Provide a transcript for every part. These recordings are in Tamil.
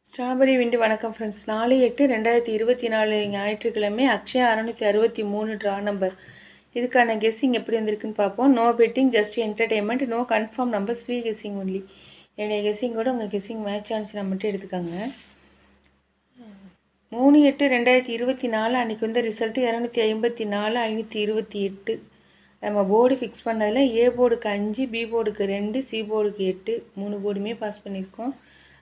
ஸ்ட்ராபெரி விண்டு வணக்கம் ஃப்ரெண்ட்ஸ். 4/8/2024 ஞாயிற்றுக்கிழமை அக்ஷயா 663 ட்ரா நம்பர். இதுக்கான கெஸ்ஸிங் எப்படி வந்திருக்குன்னு பார்ப்போம். No betting, just entertainment, no confirm numbers, free guessing only. என்னுடைய கெஸ்ஸிங்கோட உங்கள் கெஸ்ஸிங் மேட்ச் ஆனிச்சுன்னா மட்டும் எடுத்துக்காங்க. 3/8/2024 அன்றைக்கி வந்து ரிசல்ட்டு 254 528. நம்ம போர்டு ஃபிக்ஸ் பண்ணதில் ஏ போர்டுக்கு 5, பி போர்டுக்கு 2, சி போர்டுக்கு 8, 3 போர்டுமே பாஸ் பண்ணியிருக்கோம்.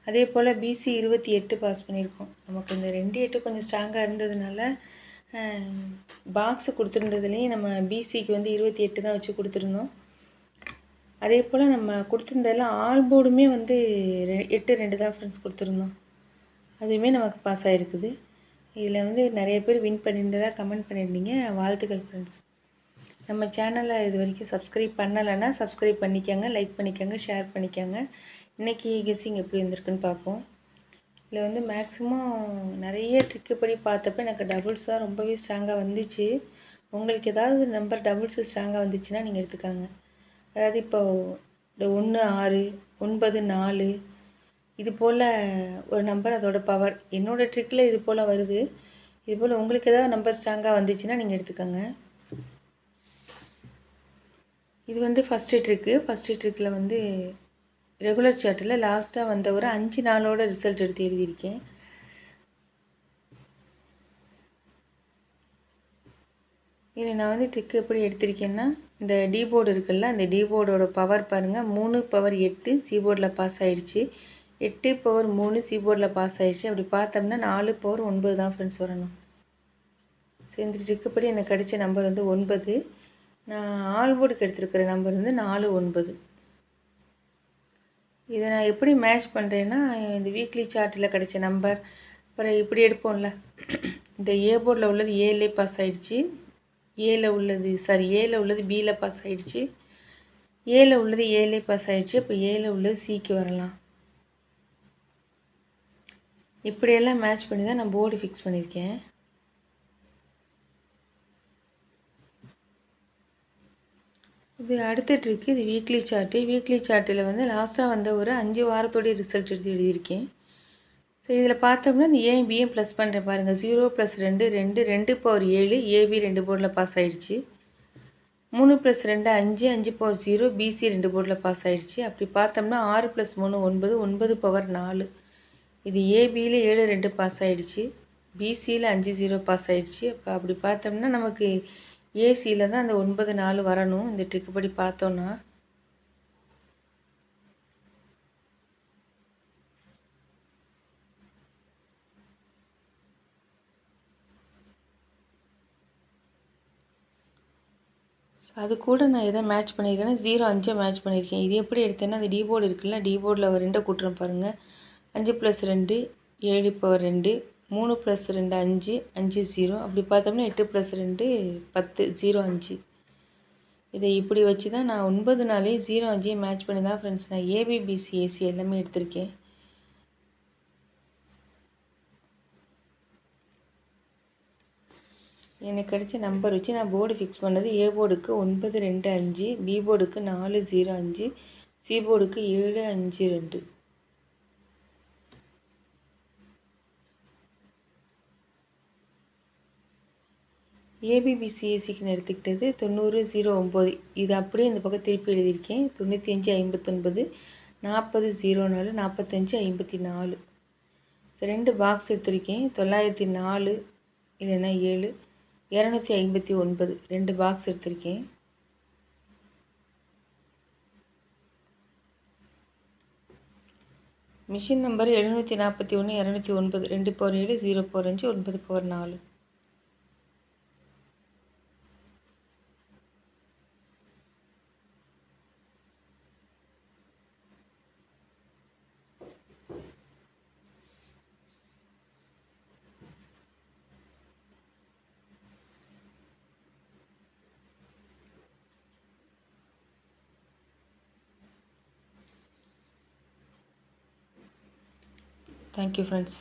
அதே போல் பிசி 28 பாஸ் பண்ணியிருக்கோம். நமக்கு இந்த 2/8 கொஞ்சம் ஸ்ட்ராங்காக இருந்ததுனால பாக்ஸு கொடுத்துருந்ததுலேயும் நம்ம பிசிக்கு வந்து 28 தான் வச்சு கொடுத்துருந்தோம். அதே போல் நம்ம கொடுத்துருந்ததில் ஆல் போர்டுமே வந்து 8-2 தான் ஃப்ரெண்ட்ஸ் கொடுத்துருந்தோம். அதுவுமே நமக்கு பாஸ் ஆகிருக்குது. இதில் வந்து நிறைய பேர் வின் பண்ணியிருந்ததாக கமெண்ட் பண்ணியிருந்தீங்க. வாழ்த்துக்கள் ஃப்ரெண்ட்ஸ். நம்ம சேனலை இது வரைக்கும் சப்ஸ்கிரைப் பண்ணலைன்னா சப்ஸ்கிரைப் பண்ணிக்கோங்க, லைக் பண்ணிக்கோங்க, ஷேர் பண்ணிக்கோங்க. இன்றைக்கி கெஸ்ஸிங் எப்படி வந்திருக்குன்னு பார்ப்போம். இதில் வந்து மேக்ஸிமம் நிறைய ட்ரிக்கு படி பார்த்தப்ப எனக்கு டபுள்ஸ் தான் ரொம்பவே ஸ்ட்ராங்காக வந்துச்சு. உங்களுக்கு ஏதாவது நம்பர் டபுள்ஸு ஸ்ட்ராங்காக வந்துச்சுன்னா நீங்கள் எடுத்துக்காங்க. அதாவது இப்போ இந்த 1 6 9 4 இது போல் ஒரு நம்பர், அதோட பவர் என்னோடய ட்ரிக்கில் இது போல் வருது. இது போல் உங்களுக்கு ஏதாவது நம்பர் ஸ்ட்ராங்காக வந்துச்சுன்னா நீங்கள் எடுத்துக்கோங்க. இது வந்து ஃபஸ்ட்டு ட்ரிக்கில் வந்து ரெகுலர் சார்ட்டில் லாஸ்ட்டாக வந்த ஒரு 5 நாளோட ரிசல்ட் எடுத்து எழுதியிருக்கேன். இதில் நான் வந்து ட்ரிக் எப்படி எடுத்திருக்கேன்னா, இந்த டி போர்டு இருக்குல்ல, அந்த டி போர்டோட பவர் பாருங்கள். 3/8 சி போர்டில் பாஸ் ஆகிடுச்சு, 8/3 சி போர்டில் பாஸ் ஆகிடுச்சு. அப்படி பார்த்தோம்னா 4/9 தான் ஃப்ரெண்ட்ஸ் வரணும். ஸோ இந்த ட்ரிக்குப்படி எனக்கு கிடைச்ச நம்பர் வந்து 9. நான் ஆல் போர்டுக்கு எடுத்துருக்கிற நம்பர் வந்து 4 9. இதை நான் எப்படி மேட்ச் பண்ணுறேன்னா, இந்த வீக்லி சார்ட்டில் கிடைச்ச நம்பர், அப்புறம் இப்படி எடுப்போம்ல, இந்த ஏ போர்டில் உள்ளது ஏலே பாஸ் ஆகிடுச்சு, ஏல உள்ளது பியில் பாஸ் ஆகிடுச்சு, ஏல உள்ளது ஏலே பாஸ் ஆகிடுச்சு. இப்போ ஏல உள்ளது சிக்கு வரலாம். இப்படியெல்லாம் மேட்ச் பண்ணி தான் நான் போர்டு ஃபிக்ஸ் பண்ணியிருக்கேன். இது அடுத்த ட்ரிக்கு. இது வீக்லி சார்ட்டில் வந்து லாஸ்ட்டாக வந்த ஒரு 5 வாரத்தோடைய ரிசல்ட் எடுத்து எழுதியிருக்கேன். ஸோ இதில் பார்த்தோம்னா இந்த ஏன் பியும் ப்ளஸ் பண்ணுறேன் பாருங்கள். 0 + 2 2, 2/7 ஏபி 2 போர்டில் பாஸ் ஆகிடுச்சு. 3 + 2 5, 5/0 பிசி 2 போர்டில் பாஸ் ஆகிடுச்சு. அப்படி பார்த்தோம்னா 6 + 3 9, 9/4. இது ஏபியில் 7 2 பாஸ் ஆகிடுச்சு, பிசியில் 5 0 பாஸ் ஆகிடுச்சு. அப்படி பார்த்தோம்னா நமக்கு ஏசியில் தான் அந்த 9 4 வரணும். இந்த ட்ரிக்கு படி பார்த்தோன்னா அது கூட நான் எதை மேட்ச் பண்ணியிருக்கேன்னா 0 5 மேட்ச் பண்ணியிருக்கேன். இது எப்படி எடுத்தேன்னா, அந்த டி போர்டு இருக்குல்ல, டி போர்டில் 2 கூட்டுறேன் பாருங்கள். 5 + 2 7/2, 3 + 2 5, 5 0. அப்படி பார்த்தோம்னா 8 + 2 10 0 5. இதை இப்படி வச்சு தான் நான் 9 நாளே 0 5 மேட்ச் பண்ணி தான் ஃப்ரெண்ட்ஸ் நான் ஏபிபிசி ஏசி எல்லாமே எடுத்திருக்கேன். எனக்கு கிடைச்ச நம்பர் வச்சு நான் போர்டு ஃபிக்ஸ் பண்ணது. ஏ போர்டுக்கு 9 2 5, பி போர்டுக்கு 4 0 5, சி போர்டுக்கு 7 5 2. ஏபிபிசிஎஸ்சிக்குன்னு எடுத்துக்கிட்டது 90 0 9. இது அப்படியே இந்த பக்கம் திருப்பி எழுதியிருக்கேன். 95 59, 40 04, 45 54. 2 பாக்ஸ் எடுத்திருக்கேன். 904 இல்லைன்னா 7, 259 2 பாக்ஸ் எடுத்திருக்கேன். Machine number 741 209, 2/7 0/5 9/4. Thank you friends.